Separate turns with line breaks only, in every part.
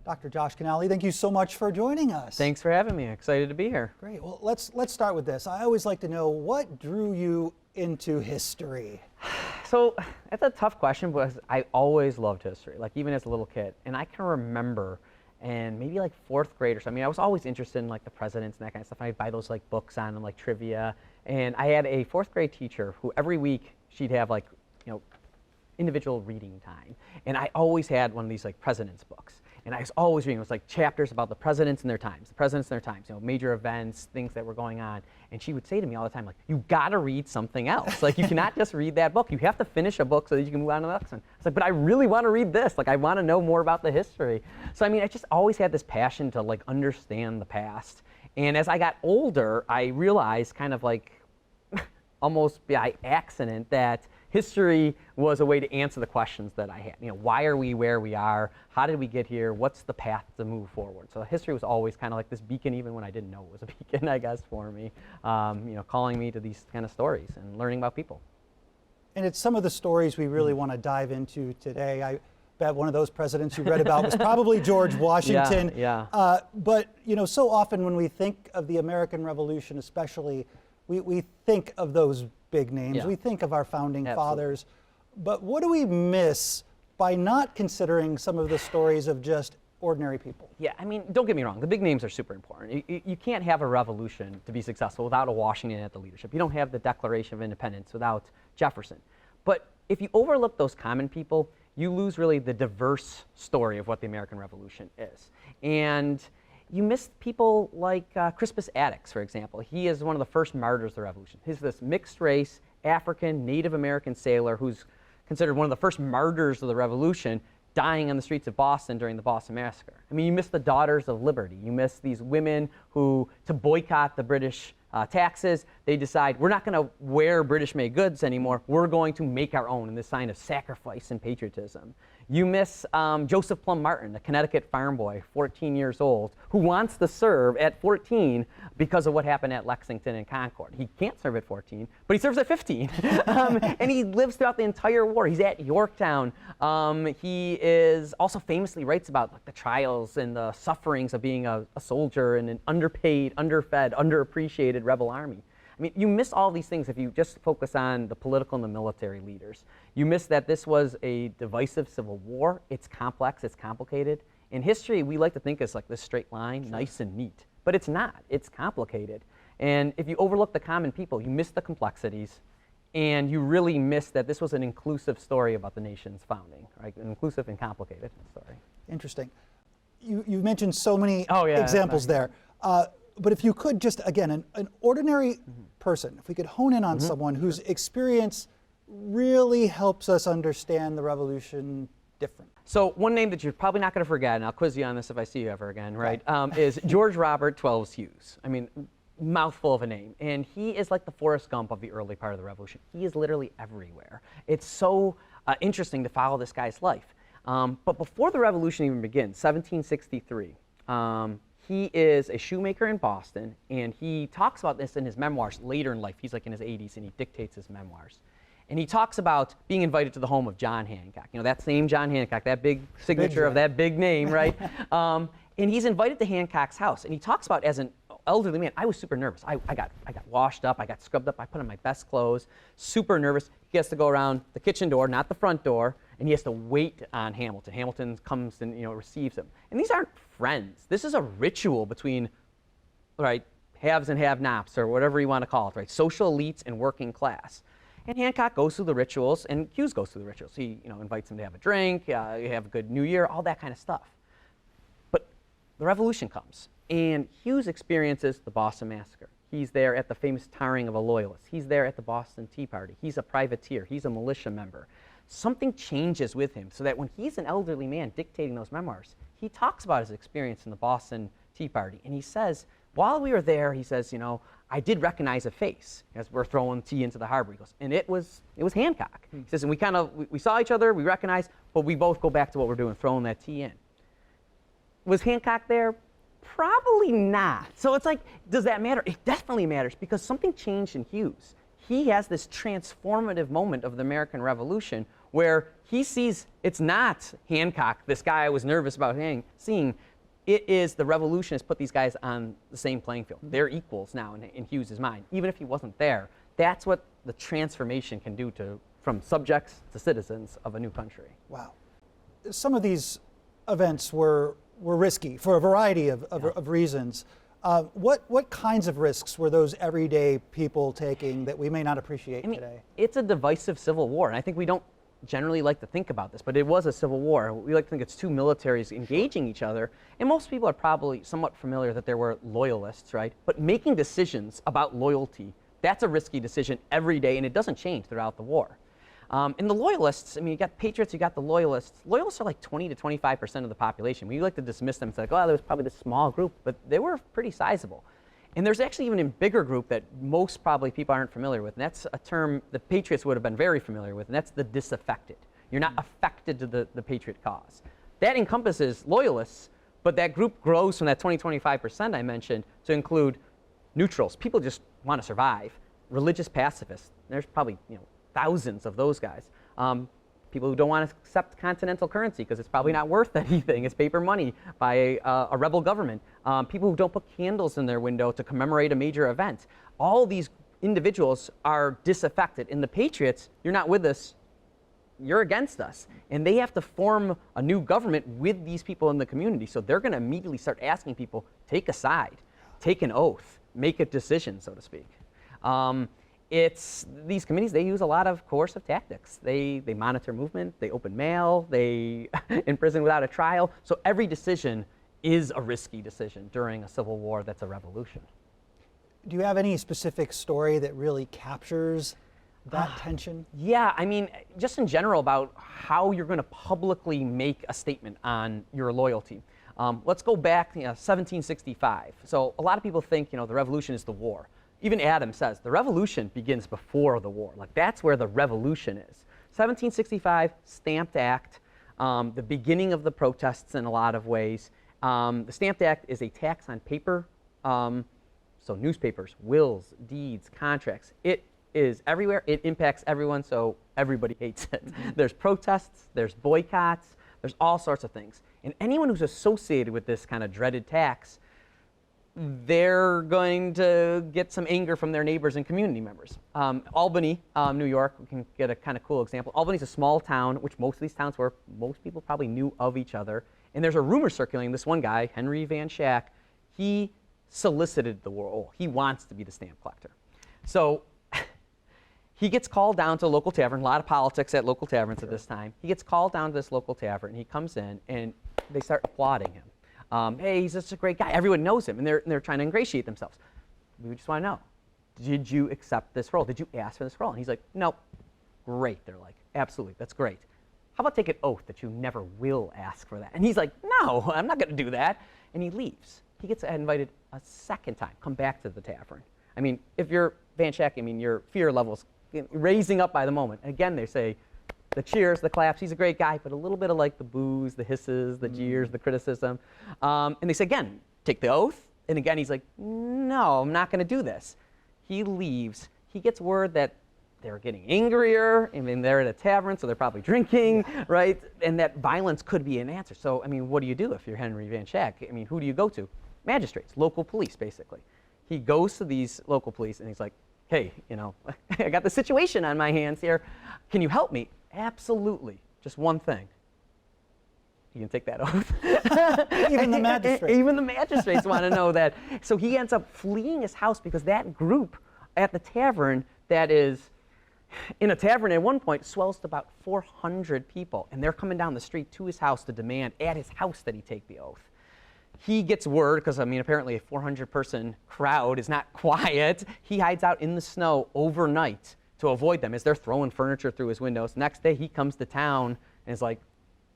Dr. Josh Canale, thank you so much for joining us.
Thanks for having me. Excited to be here.
Great. Well, let's start with this. I always like to know what drew you into history.
So that's a tough question because I always loved history, like even as a little kid. And I can remember, and maybe like fourth grade or something, I was always interested in like the presidents and that kind of stuff. I'd buy those like books on like trivia. And I had a fourth grade teacher who every week she'd have like, individual reading time. And I always had one of these like presidents books. And I was always reading, it was like chapters about the presidents and their times, major events, things that were going on. And she would say to me all the time, like, you gotta read something else. Like, you cannot just read that book. You have to finish a book so that you can move on to the next one. It's like, but I really wanna read this. Like, I wanna know more about the history. So, I mean, I just always had this passion to like understand the past. And as I got older, I realized kind of like, almost by accident, that history was a way to answer the questions that I had. Why are we where we are? How did we get here? What's the path to move forward? So history was always kind of like this beacon, even when I didn't know it was a beacon, I guess, for me. Calling me to these kind of stories and learning about people. And
it's some of the stories we really want to dive into today. I bet one of those presidents you read about was probably George Washington.
Yeah.
But so often when we think of the American Revolution, especially, we think of those big names.
Yeah.
We think of our founding fathers. But what do we miss by not considering some of the stories of just ordinary people?
Yeah, I mean, don't get me wrong. The big names are super important. You can't have a revolution to be successful without a Washington at the leadership. You don't have the Declaration of Independence without Jefferson. But if you overlook those common people, you lose really the diverse story of what the American Revolution is. And you miss people like Crispus Attucks, for example. He is one of the first martyrs of the Revolution. He's this mixed race, African, Native American sailor who's considered one of the first martyrs of the Revolution, dying on the streets of Boston during the Boston Massacre. I mean, you miss the Daughters of Liberty. You miss these women who, to boycott the British taxes, they decide, we're not going to wear British-made goods anymore. We're going to make our own in this sign of sacrifice and patriotism. You miss Joseph Plum Martin, the Connecticut farm boy, 14 years old, who wants to serve at 14 because of what happened at Lexington and Concord. He can't serve at 14, but he serves at 15. And he lives throughout the entire war. He's at Yorktown. He is also famously writes about like, the trials and the sufferings of being a soldier in an underpaid, underfed, underappreciated rebel army. I mean, you miss all these things if you just focus on the political and the military leaders. You miss that this was a divisive civil war. It's complex, it's complicated. In history, we like to think it's like this straight line, nice and neat. But it's not, it's complicated. And if you overlook the common people, you miss the complexities, and you really miss that this was an inclusive story about the nation's founding, right? An inclusive and complicated story.
Interesting. You've mentioned so many
yeah,
examples there. But if you could just, again, an ordinary person, if we could hone in on someone whose experience really helps us understand the Revolution different.
So one name that you're probably not going to forget, and I'll quiz you on this if I see you ever again, right, is George Robert Twelves Hughes. I mean, mouthful of a name. And he is like the Forrest Gump of the early part of the Revolution. He is literally everywhere. It's so interesting to follow this guy's life. But before the Revolution even begins, 1763, he is a shoemaker in Boston, and he talks about this in his memoirs later in life. He's like in his 80s, and he dictates his memoirs. And he talks about being invited to the home of John Hancock. That same John Hancock, that big signature of that big name, right? And he's invited to Hancock's house, and he talks about as an elderly man, I was super nervous. I got washed up, I got scrubbed up, I put on my best clothes, super nervous. He has to go around the kitchen door, not the front door, and he has to wait on Hamilton. Hamilton comes and receives him. And these aren't friends. This is a ritual between, right, haves and have-nots, or whatever you want to call it, right? Social elites and working class. And Hancock goes through the rituals, and Hughes goes through the rituals. He invites him to have a drink, you have a good New Year, all that kind of stuff. But the Revolution comes, and Hughes experiences the Boston Massacre. He's there at the famous tarring of a loyalist. He's there at the Boston Tea Party. He's a privateer. He's a militia member. Something changes with him so that when he's an elderly man dictating those memoirs, he talks about his experience in the Boston Tea Party. And he says, while we were there, he says, I did recognize a face as we're throwing tea into the harbor. He goes, and it was Hancock. He says, and we saw each other, we recognized, but we both go back to what we're doing, throwing that tea in. Was Hancock there? Probably not. So it's like, does that matter? It definitely matters, because something changed in Hughes. He has this transformative moment of the American Revolution where he sees it's not Hancock, this guy I was nervous about seeing. It is the revolution has put these guys on the same playing field. They're equals now in Hughes's mind, even if he wasn't there. That's what the transformation can do from subjects to citizens of a new country.
Wow. Some of these events were risky for a variety of reasons. What kinds of risks were those everyday people taking that we may not appreciate today?
It's a divisive civil war, and I think we don't generally like to think about this, but it was a civil war. We like to think it's two militaries engaging each other, and most people are probably somewhat familiar that there were loyalists, right? But making decisions about loyalty, that's a risky decision every day, and it doesn't change throughout the war. And the loyalists, I mean, you got patriots, you got the loyalists. Loyalists are like 20 to 25% of the population. We like to dismiss them. It's like, oh, there was probably this small group, but they were pretty sizable. And there's actually even a bigger group that most probably people aren't familiar with, and that's a term the patriots would have been very familiar with, and that's the disaffected. You're not affected to the patriot cause. That encompasses loyalists, but that group grows from that 20-25% I mentioned to include neutrals. People just want to survive. Religious pacifists. There's probably thousands of those guys. People who don't want to accept continental currency because it's probably not worth anything. It's paper money by a rebel government. People who don't put candles in their window to commemorate a major event. All these individuals are disaffected. And the patriots, you're not with us, you're against us. And they have to form a new government with these people in the community. So they're going to immediately start asking people, take a side, take an oath, make a decision, so to speak. These committees, they use a lot of coercive tactics. They monitor movement, they open mail, they imprison without a trial. So every decision is a risky decision during a civil war that's a revolution.
Do you have any specific story that really captures that tension?
Yeah, I mean, just in general about how you're going to publicly make a statement on your loyalty. Let's go back to 1765. So a lot of people think, the revolution is the war. Even Adams says the revolution begins before the war. Like that's where the revolution is. 1765, Stamped Act, the beginning of the protests in a lot of ways. The Stamped Act is a tax on paper. So newspapers, wills, deeds, contracts. It is everywhere. It impacts everyone, so everybody hates it. There's protests, there's boycotts, there's all sorts of things. And anyone who's associated with this kind of dreaded tax, they're going to get some anger from their neighbors and community members. Albany, New York, we can get a kind of cool example. Albany's a small town, which most of these towns were. Most people probably knew of each other. And there's a rumor circulating, this one guy, Henry Van Schack, he solicited the war. Oh, he wants to be the stamp collector. So he gets called down to a local tavern, a lot of politics at local taverns at this time. He gets called down to this local tavern, and he comes in, and they start applauding him. Hey, he's just a great guy. Everyone knows him, and they're trying to ingratiate themselves. We just want to know, did you accept this role? Did you ask for this role? And he's like, nope. Great. They're like, absolutely, that's great. How about take an oath that you never will ask for that? And he's like, no, I'm not going to do that. And he leaves. He gets invited a second time. Come back to the tavern. I mean, if you're Van Schack, I mean, your fear level's raising up by the moment. And again, they say, the cheers, the claps, he's a great guy, but a little bit of like the boos, the hisses, the jeers, the criticism. And they say, again, take the oath. And again, he's like, no, I'm not going to do this. He leaves. He gets word that they're getting angrier. I mean, they're at a tavern, so they're probably drinking, right? And that violence could be an answer. So, I mean, what do you do if you're Henry Van Schack? I mean, who do you go to? Magistrates, local police, basically. He goes to these local police, and he's like, hey, I got the situation on my hands here. Can you help me? Absolutely. Just one thing. You can take that oath.
Even the magistrates.
Even the magistrates want to know that. So he ends up fleeing his house because that group at the tavern that is in a tavern at one point swells to about 400 people. And they're coming down the street to his house to demand at his house that he take the oath. He gets word, because I mean apparently a 400-person crowd is not quiet. He hides out in the snow overnight to avoid them as they're throwing furniture through his windows. Next day he comes to town and is like,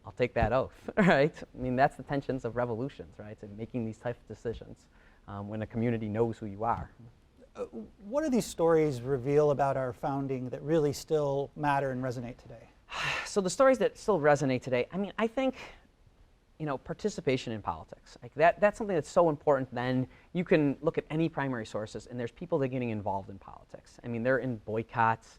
I'll take that oath, right? I mean, that's the tensions of revolutions, right? And making these types of decisions when a community knows who you are.
What do these stories reveal about our founding that really still matter and resonate today?
So the stories that still resonate today, I mean, I think, participation in politics. Like that's something that's so important. Then you can look at any primary sources, and there's people that are getting involved in politics. I mean, they're in boycotts.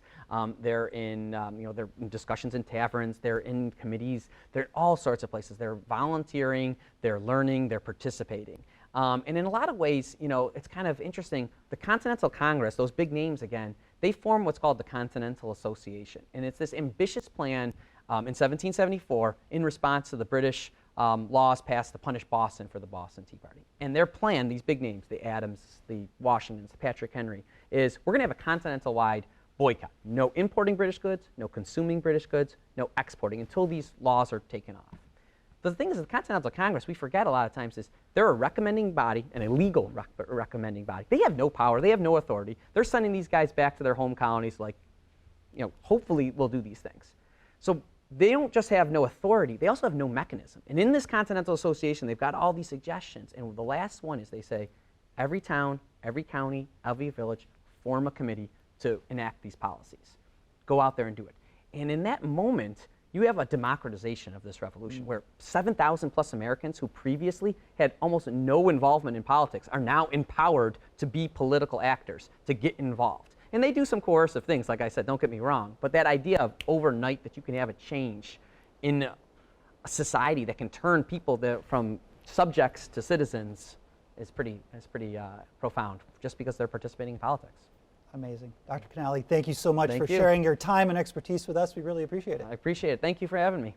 They're in, they're in discussions in taverns, they're in committees, they're in all sorts of places. They're volunteering, they're learning, they're participating. And in a lot of ways, it's kind of interesting. The Continental Congress, those big names again, they form what's called the Continental Association. And it's this ambitious plan in 1774 in response to the British laws passed to punish Boston for the Boston Tea Party. And their plan, these big names, the Adams, the Washingtons, the Patrick Henry, is we're going to have a continental-wide boycott. No importing British goods, no consuming British goods, no exporting until these laws are taken off. The thing is, the Continental Congress, we forget a lot of times, is they're a recommending body, and a legal recommending body. They have no power, they have no authority. They're sending these guys back to their home colonies like, hopefully we'll do these things. So they don't just have no authority, they also have no mechanism. And in this Continental Association, they've got all these suggestions. And the last one is they say, every town, every county, every village, form a committee to enact these policies. Go out there and do it. And in that moment, you have a democratization of this revolution where 7,000 plus Americans who previously had almost no involvement in politics are now empowered to be political actors, to get involved. And they do some coercive things, like I said, don't get me wrong, but that idea of overnight that you can have a change in a society that can turn people from subjects to citizens is pretty profound, just because they're participating in politics.
Amazing. Dr. Canale, thank you so much
Thank
for
you.
sharing your time and expertise with us. We really appreciate it.
I appreciate it. Thank you for having me.